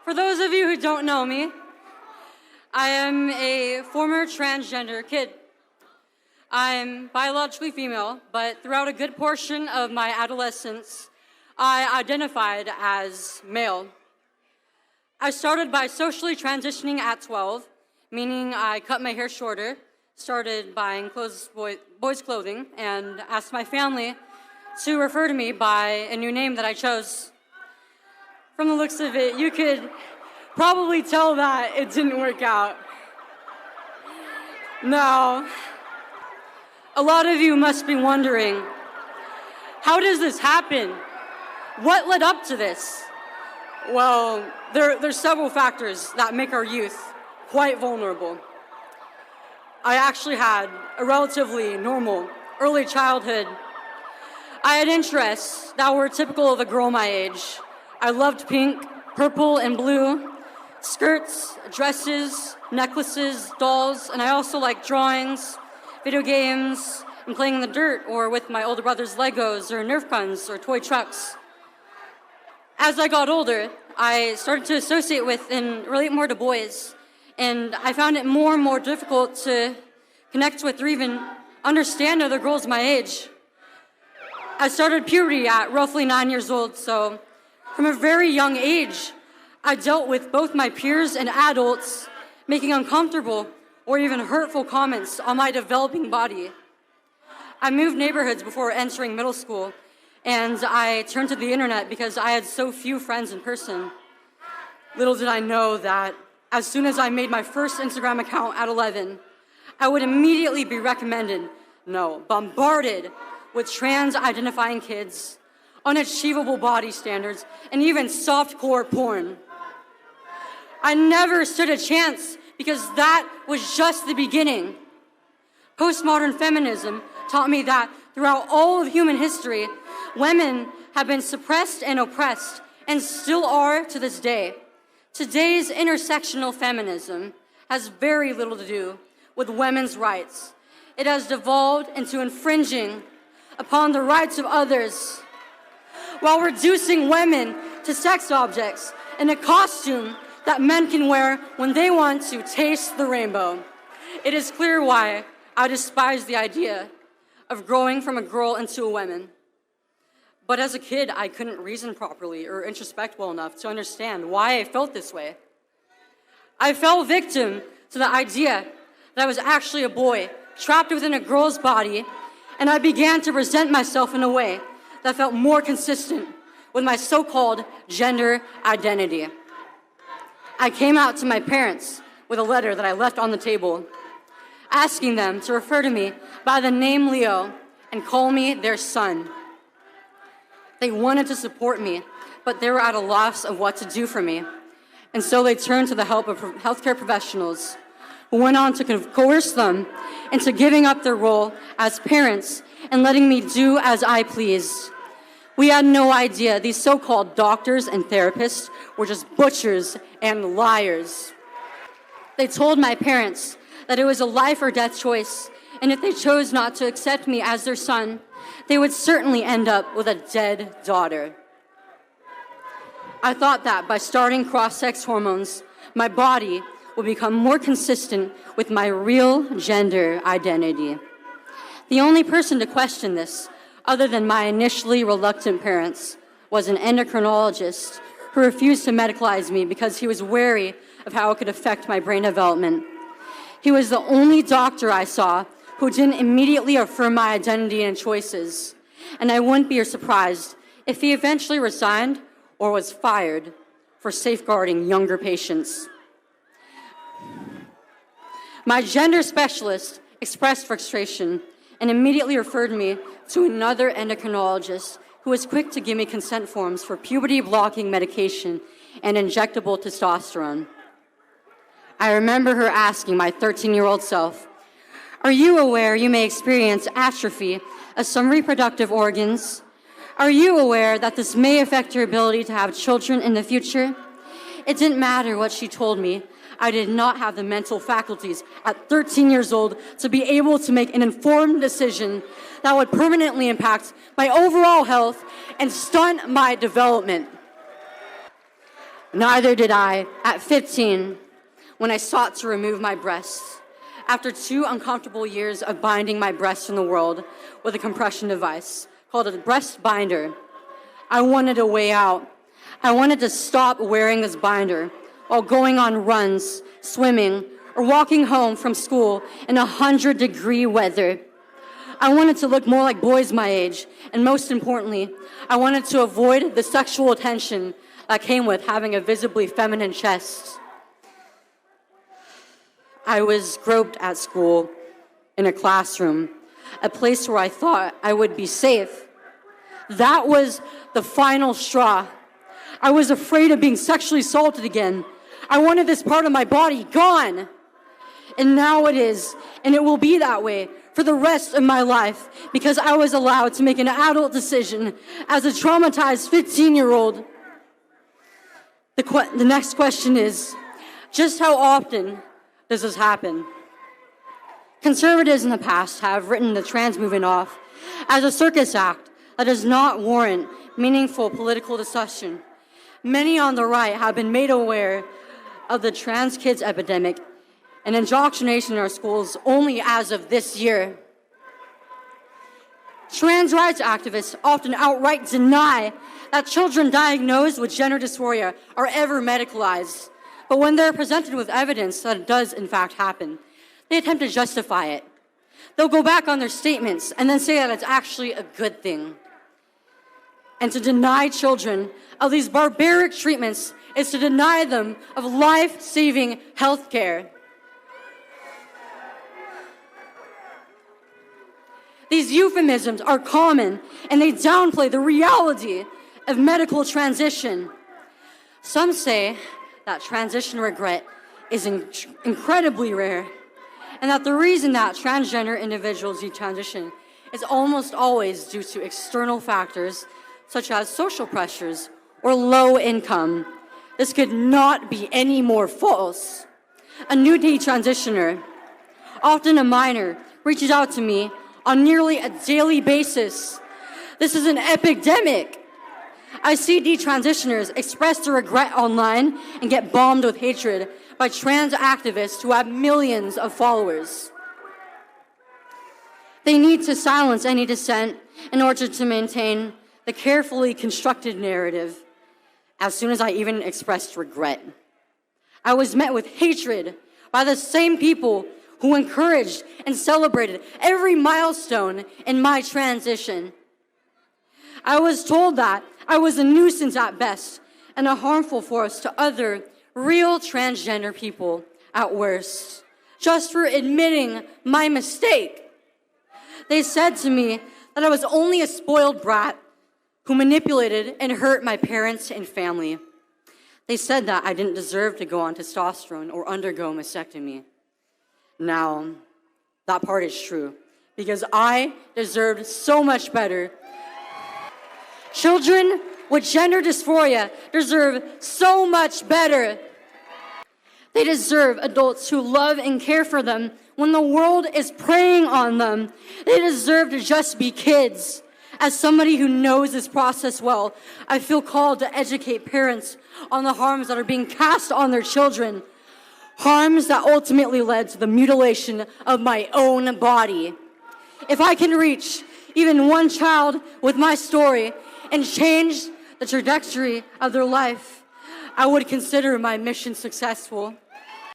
For those of you who don't know me, I am a former transgender kid. I'm biologically female, but throughout a good portion of my adolescence, I identified as male. I started by socially transitioning at 12, meaning I cut my hair shorter, started buying boys' clothing, and asked my family to refer to me by a new name that I chose. From the looks of it, you could probably tell that it didn't work out. Now, a lot of you must be wondering, how does this happen? What led up to this? Well, there's several factors that make our youth quite vulnerable. I actually had a relatively normal early childhood. I had interests that were typical of a girl my age. I loved pink, purple, and blue, skirts, dresses, necklaces, dolls, and I also liked drawings, video games, and playing in the dirt or with my older brother's Legos or Nerf guns or toy trucks. As I got older, I started to associate with and relate more to boys, and I found it more and more difficult to connect with or even understand other girls my age. I started puberty at roughly 9 years old, so from a very young age, I dealt with both my peers and adults making uncomfortable or even hurtful comments on my developing body. I moved neighborhoods before entering middle school, and I turned to the internet because I had so few friends in person. Little did I know that as soon as I made my first Instagram account at 11, I would immediately be bombarded with trans-identifying kids, unachievable body standards, and even softcore porn. I never stood a chance because that was just the beginning. Postmodern feminism taught me that throughout all of human history, women have been suppressed and oppressed, and still are to this day. Today's intersectional feminism has very little to do with women's rights. It has devolved into infringing upon the rights of others, while reducing women to sex objects in a costume that men can wear when they want to taste the rainbow. It is clear why I despise the idea of growing from a girl into a woman. But as a kid, I couldn't reason properly or introspect well enough to understand why I felt this way. I fell victim to the idea that I was actually a boy trapped within a girl's body, and I began to present myself in a way that felt more consistent with my so-called gender identity. I came out to my parents with a letter that I left on the table, asking them to refer to me by the name Leo and call me their son. They wanted to support me, but they were at a loss of what to do for me. And so they turned to the help of healthcare professionals, who went on to coerce them into giving up their role as parents and letting me do as I pleased. We had no idea these so-called doctors and therapists were just butchers and liars. They told my parents that it was a life or death choice, and if they chose not to accept me as their son, they would certainly end up with a dead daughter. I thought that by starting cross-sex hormones, my body would become more consistent with my real gender identity. The only person to question this, other than my initially reluctant parents, was an endocrinologist who refused to medicalize me because he was wary of how it could affect my brain development. He was the only doctor I saw who didn't immediately affirm my identity and choices, and I wouldn't be surprised if he eventually resigned or was fired for safeguarding younger patients. My gender specialist expressed frustration and immediately referred me to another endocrinologist who was quick to give me consent forms for puberty-blocking medication and injectable testosterone. I remember her asking my 13-year-old self, "Are you aware you may experience atrophy of some reproductive organs? Are you aware that this may affect your ability to have children in the future?" It didn't matter what she told me. I did not have the mental faculties at 13 years old to be able to make an informed decision that would permanently impact my overall health and stunt my development. Neither did I at 15 when I sought to remove my breasts. After 2 uncomfortable years of binding my breasts in the world with a compression device called a breast binder, I wanted a way out. I wanted to stop wearing this binder while going on runs, swimming, or walking home from school in 100-degree weather. I wanted to look more like boys my age, and most importantly, I wanted to avoid the sexual attention that came with having a visibly feminine chest. I was groped at school, in a classroom, a place where I thought I would be safe. That was the final straw. I was afraid of being sexually assaulted again. I wanted this part of my body gone. And now it is, and it will be that way for the rest of my life because I was allowed to make an adult decision as a traumatized 15-year-old. The next question is, just how often does this happen? Conservatives in the past have written the trans movement off as a circus act that does not warrant meaningful political discussion. Many on the right have been made aware of the trans kids epidemic and indoctrination in our schools only as of this year. Trans rights activists often outright deny that children diagnosed with gender dysphoria are ever medicalized. But when they're presented with evidence that it does in fact happen, they attempt to justify it. They'll go back on their statements and then say that it's actually a good thing. And to deny children of these barbaric treatments is to deny them of life-saving health care. These euphemisms are common, and they downplay the reality of medical transition. Some say that transition regret is incredibly rare, and that the reason that transgender individuals detransition is almost always due to external factors such as social pressures or low income. This could not be any more false. A new detransitioner, often a minor, reaches out to me on nearly a daily basis. This is an epidemic. I see detransitioners express their regret online and get bombed with hatred by trans activists who have millions of followers. They need to silence any dissent in order to maintain the carefully constructed narrative. As soon as I even expressed regret, I was met with hatred by the same people who encouraged and celebrated every milestone in my transition. I was told that I was a nuisance at best and a harmful force to other real transgender people at worst, just for admitting my mistake. They said to me that I was only a spoiled brat who manipulated and hurt my parents and family. They said that I didn't deserve to go on testosterone or undergo a mastectomy. Now, that part is true, because I deserved so much better. Children with gender dysphoria deserve so much better. They deserve adults who love and care for them when the world is preying on them. They deserve to just be kids. As somebody who knows this process well, I feel called to educate parents on the harms that are being cast on their children. Harms that ultimately led to the mutilation of my own body. If I can reach even one child with my story and change the trajectory of their life, I would consider my mission successful.